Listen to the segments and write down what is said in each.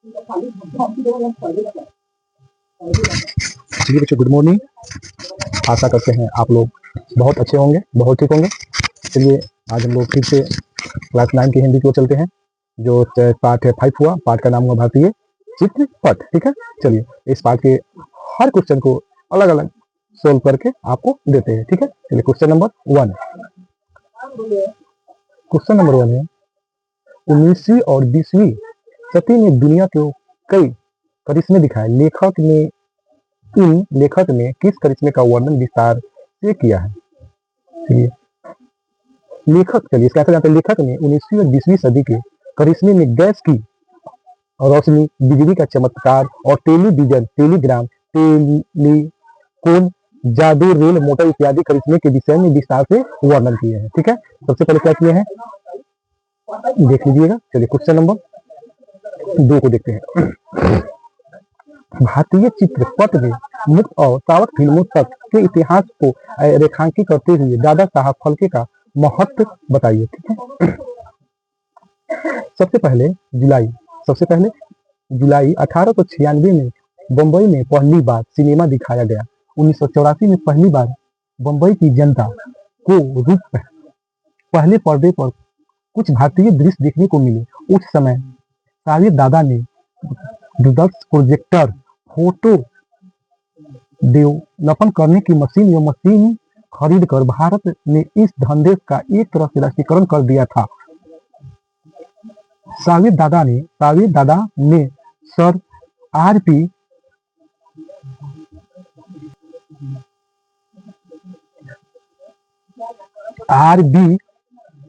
जी बच्चों, good morning. आशा करते हैं आप लोग बहुत अच्छे होंगे, बहुत ठीक होंगे। चलिए आज हम लोग फिर से क्लास 9 की हिंदी की ओर चलते हैं। जो पार्ट है 5 हुआ, पार्ट का नाम हुआ भारतीय चित्रपट। ठीक है, चलिए इस पार्ट के हर क्वेश्चन को अलग अलग सोल्व करके आपको देते हैं। ठीक है, चलिए क्वेश्चन नंबर 1। क्वेश्चन नंबर 1 है 19वीं और 20वीं सदी में दुनिया के कई करिश्मे दिखाए। लेखक ने किस करिश्मे का वर्णन विस्तार से किया है? चलिए इसका आंसर जानते हैं। लेखक ने 19वीं और 20वीं सदी के करिश्मे में गैस की रोशनी, बिजली का चमत्कार और टेलीविजन, टेलीग्राम, टेलीफोन, जादू, रेल, मोटर इत्यादि करिश्मे के विषय में विस्तार से वर्णन किए हैं। ठीक है, सबसे पहले क्या किए हैं देख लीजिएगा। चलिए क्वेश्चन नंबर 2 को देखते हैं। भारतीय चित्रपट में मुक्त और सावक फिल्मों तक के इतिहास को रेखांकित करते हुए दादा साहब फाल्के का महत्व बताइए। ठीक है, सबसे पहले जुलाई 1896 में बम्बई में पहली बार सिनेमा दिखाया गया। 1984 में पहली बार बम्बई की जनता को पहले पर्दे पर कुछ भारतीय दृश्य देखने को मिले। उस समय साविर दादा ने दूरदर्श प्रोजेक्टर, फोटो डेवलपन करने की मशीन खरीद कर भारत ने इस धंधे का एक तरह से राष्ट्रीयकरण कर दिया था। साविर दादा ने सर आर बी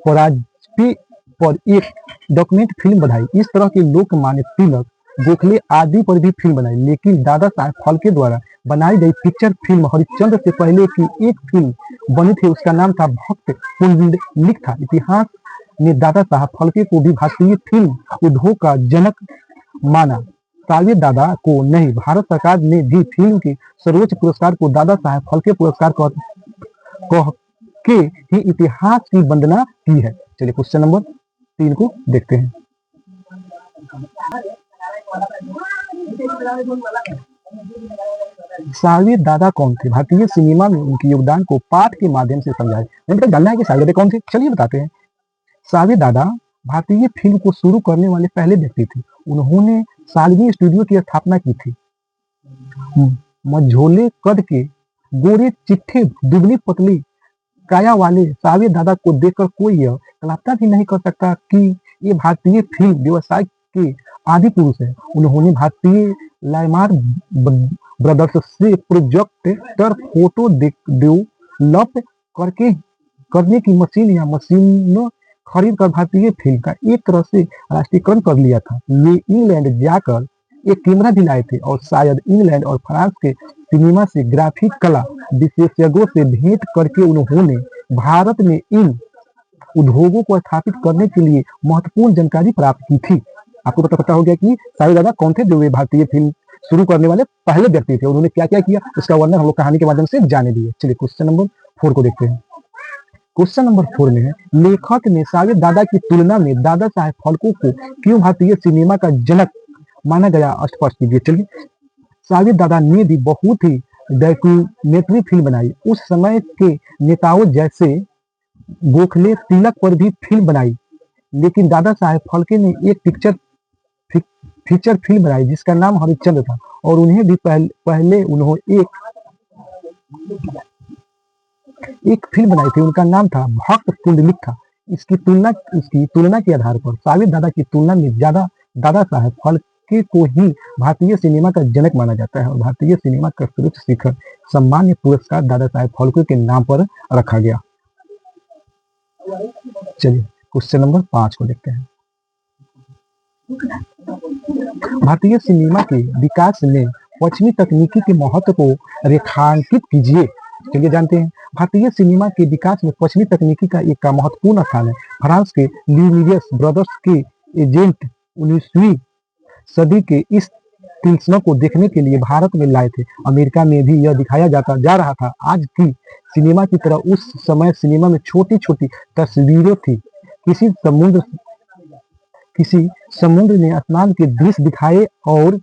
पराजपी पर एक डॉक्यूमेंट फिल्म बनाई। इस तरह के लोकमान्य तिलक, गोखले आदि पर भी फिल्म बनाई, लेकिन दादा साहब फाल्के द्वारा बनाई गई पिक्चर फिल्म हरिश्चंद्र से पहले की एक फिल्म बनी थी। उसका नाम था भक्त पुंडलिक था। इतिहास ने दादा साहब फाल्के को भी भारतीय फिल्म उद्योग का जनक माना। साविर दादा को नहीं, भारत सरकार ने भी फिल्म के सर्वोच्च पुरस्कार को दादा साहब फाल्के पुरस्कार कह के ही इतिहास की वंदना की है। चलिए क्वेश्चन नंबर 3 को देखते हैं। साविर दादा कौन थे? भारतीय सिनेमा में उनके योगदान को पाठ के माध्यम से समझाए। जानना है कि साविर दादा कौन थे, चलिए बताते हैं। साविर दादा भारतीय फिल्म को शुरू करने वाले पहले व्यक्ति थे। उन्होंने सालवी स्टूडियो की स्थापना की थी। मझोले कद के, गोरे चिट्ठे, दुबली पतली काया वाले साविर दादा को देखकर कोई यह कल्पना भी नहीं कर सकता कि ये भारतीय फिल्म व्यवसाय के आदि पुरुष है। उन्होंने भारतीय लाइमार ब्रदर्स से प्रोजेक्टर, फोटो डेवलप करने की मशीन खरीद कर भारतीय फिल्म का एक तरह से राष्ट्रीयकरण कर लिया था। ये इंग्लैंड जाकर एक कैमरा भी लाए थे और शायद इंग्लैंड और फ्रांस के सिनेमा से ग्राफिक कला विशेषज्ञों से भेंट करके उन्होंने भारत में इन उद्योगों को स्थापित करने के लिए महत्वपूर्ण जानकारी प्राप्त की थी। आपको पता हो गया कि साविर दादा कौन थे, जो वे भारतीय फिल्म शुरू करने वाले पहले व्यक्ति थे। उन्होंने क्या क्या किया उसका वर्णन हम लोग कहानी के माध्यम से जाने दिए। चलिए क्वेश्चन नंबर 4 को देखते हैं। क्वेश्चन नंबर 4 में है, लेखक ने साविर दादा की तुलना में दादा साहब फाल्के को क्यों भारतीय सिनेमा का जनक माना गया, स्पष्ट कीजिए। चलिए, साविर दादा ने भी बहुत ही डॉक्यूमेंट्री फिल्म बनाई। उस समय के नेताओं जैसे गोखले, तिलक पर भी फिल्म बनाई, लेकिन दादा साहब फाल्के ने एक फीचर फिल्म बनाई जिसका नाम हरिश्चंद्र था, और उन्हें भी पहले उन्होंने एक फिल्म बनाई थी, उनका नाम था भक्त पुंडलिक था। इसकी तुलना के आधार पर साविर दादा की तुलना में ज्यादा दादा साहब फाल्के को ही भारतीय सिनेमा का जनक माना जाता है, और भारतीय सिनेमा का सर्वोच्च शिखर सम्मान्य पुरस्कार दादा साहब फाल्के के नाम पर रखा गया। चलिए क्वेश्चन नंबर 5 को देखते हैं। भारतीय सिनेमा के विकास में पश्चिमी तकनीकी के महत्व को रेखांकित कीजिए। चलिए जानते हैं, भारतीय सिनेमा के विकास में पश्चिमी तकनीकी का महत्वपूर्ण स्थान है। फ्रांस के ल्यूमियर्स ब्रदर्स के एजेंट 19वीं सदी के इस तिलस्म को देखने के लिए भारत में लाए थे। अमेरिका में भी यह दिखाया जा रहा था। आज की सिनेमा की तरह उस समय सिनेमा में छोटी छोटी तस्वीरें थी। किसी समुद्र में स्नान के दृश्य दिखाए और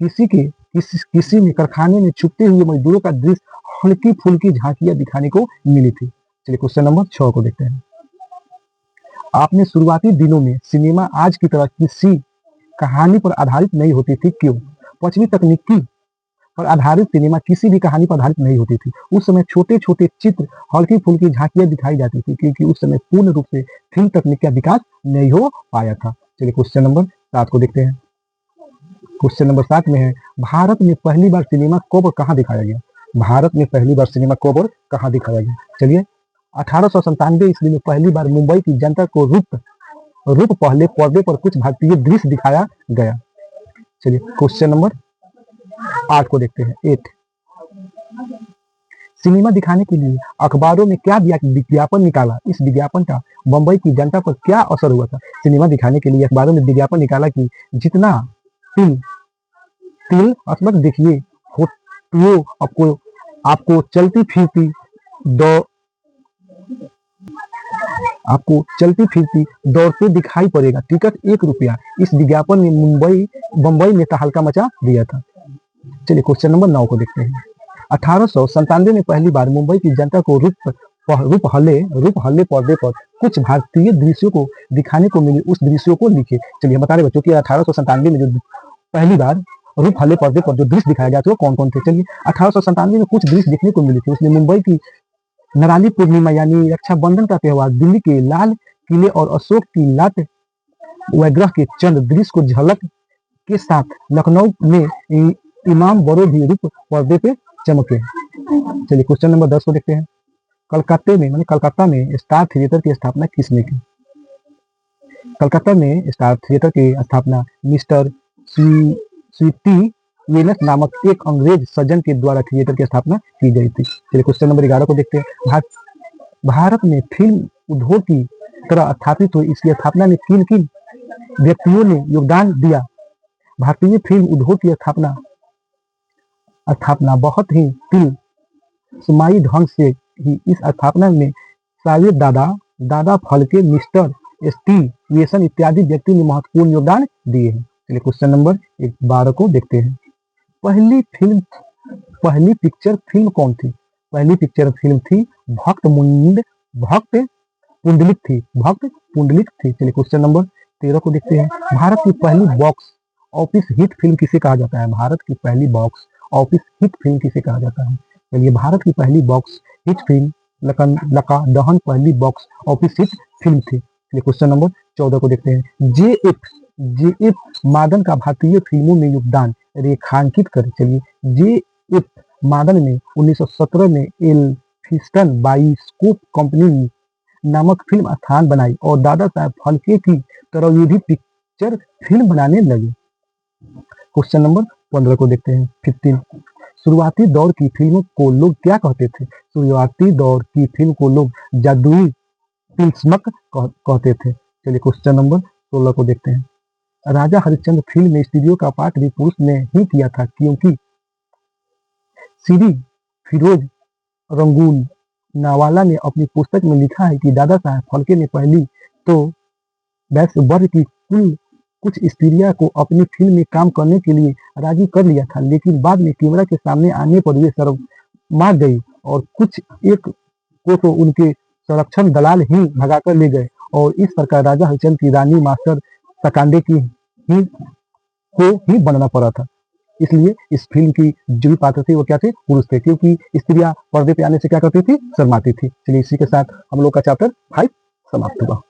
किसी में कारखाने में छुपते हुए मजदूरों का दृश्य हल्की फुल्की झांकियां दिखाने को मिली थी। चलिए क्वेश्चन नंबर 6 को देखते हैं। आपने शुरुआती दिनों में सिनेमा आज की तरह किसी कहानी पर आधारित नहीं होती थी, क्यों? पश्चिमी तकनीकी पर आधारित सिनेमा किसी भी कहानी पर आधारित नहीं होती थी। उस समय छोटे छोटे चित्र, हल्की फुल्की झांकियां दिखाई जाती थी, क्योंकि उस समय पूर्ण रूप से फिल्म तकनीक का विकास नहीं हो पाया था। चलिए क्वेश्चन नंबर 7 को देखते हैं। क्वेश्चन नंबर 7 में है, भारत में पहली बार सिनेमा कब और कहाँ दिखाया गया? भारत में पहली बार सिनेमा कब और कहाँ दिखाया गया? चलिए 1897 ईस्वी में पहली बार मुंबई की जनता को रूप पहले पर्दे पर कुछ भारतीय दृश्य दिखाया गया। चलिए क्वेश्चन नंबर 8 को देखते हैं। 8, सिनेमा दिखाने के लिए अखबारों में क्या विज्ञापन निकाला? इस विज्ञापन का बंबई की जनता पर क्या असर हुआ था? सिनेमा दिखाने के लिए अखबारों में विज्ञापन निकाला कि जितना तिल असमक देखिए फोटो आपको चलती फिरती दौड़ते दिखाई पड़ेगा, टिकट 1 रुपया। इस विज्ञापन ने बंबई में तहलका मचा दिया था। चलिए क्वेश्चन नंबर 9 को देखते हैं। 1897 में पहली बार मुंबई की जनता को रूप हल्ले पर्दे पर कुछ भारतीय दृश्यों को दिखाने को मिली, उस दृश्यों को लिखे। चलिए बता रहे बच्चों कि 1897 में जो पहली बार रूप हल्ले पर्दे पर जो दृश्य दिखाया गया था वो कौन कौन थे? चलिए 1897 में कुछ दृश्य देखने को मिले थे। उसमें मुंबई की नराली पूर्णिमा यानी रक्षाबंधन का त्योहार, दिल्ली के लाल किले और अशोक की लाट वैग्रह के चंद दृश्य को झलक के साथ लखनऊ में इमाम बड़ो भी रूप पर्दे पे चमके। चलिए क्वेश्चन नंबर 10 को देखते हैं। कलकत्ता में स्टार थिएटर की स्थापना किसने की? कलकत्ता में स्टार थिएटर की स्थापना मिस्टर स्वीटी वेनस नामक एक अंग्रेज सज्जन के द्वारा थिएटर की स्थापना की गई थी। चलिए क्वेश्चन नंबर 11 को देखते हैं। भारत में फिल्म उद्योग की तरह स्थापित हुई, इसकी स्थापना में किन किन व्यक्तियों ने योगदान दिया? भारतीय फिल्म उद्योग की स्थापना बहुत ही समाई ढंग से ही इस स्थापना में सावेर दादा फल्के, मिस्टर स्टीवेंसन इत्यादि व्यक्ति ने महत्वपूर्ण योगदान दिए हैं। चलिए क्वेश्चन नंबर 12 को देखते हैं। पहली पिक्चर फिल्म कौन थी? पहली पिक्चर फिल्म थी भक्त पुंडलिक थी। चलिए क्वेश्चन नंबर 13 को देखते हैं। भारत की पहली बॉक्स ऑफिस हिट फिल्म किसे कहा जाता है? भारत की पहली बॉक्स ऑफिस हिट फिल्म किसे कहा जाता है? चलिए भारत की पहली बॉक्स हिट फिल्म लका दहन पहली बॉक्स ऑफिस हिट फिल्म थी। चलिए क्वेश्चन नंबर 14 को देखते हैं। जे.एफ. मादन का भारतीय फिल्मों में योगदान रेखांकित करें। चलिए जे.एफ. मादन ने 1917 में एल्फिंस्टन बायोस्कोप कंपनी नामक फिल्म स्थान बनाई और दादा साहब फाल्के की तरह ये भी पिक्चर फिल्म बनाने लगे। क्वेश्चन नंबर 15 को देखते हैं। 15, शुरुआती दौर की फिल्मों को लोग क्या कहते थे? शुरुआती दौर की फिल्म को लोग जादुई तिलस्मक कहते थे। चलिए क्वेश्चन नंबर 16 को देखते हैं। राजा हरिश्चंद्र फिल्म में स्त्रियों का पाठ भी पुरुष ने ही किया था, क्योंकि श्री फिरोज रंगून नावाला ने अपनी पुस्तक में लिखा है कि दादा साहब फाल्के ने पहली तो वैश्य वर्ग की कुछ स्त्रियों को अपनी फिल्म में काम करने के लिए राजी कर लिया था, लेकिन बाद में कैमरा के सामने आने पर वे शर्मा गई और कुछ एक को तो उनके संरक्षण दलाल ही भगाकर ले गए और इस प्रकार राजा हरिश्चंद्र की रानी मास्टर सकांडे को ही बनना पड़ा था। इसलिए इस फिल्म की जो भी पात्र थे वो क्या थे? पुरुष थे, क्योंकि स्त्रियां पर्दे पे आने से क्या करती थी? शर्माती थी। चलिए इसी के साथ हम लोग का चैप्टर 5 समाप्त हुआ।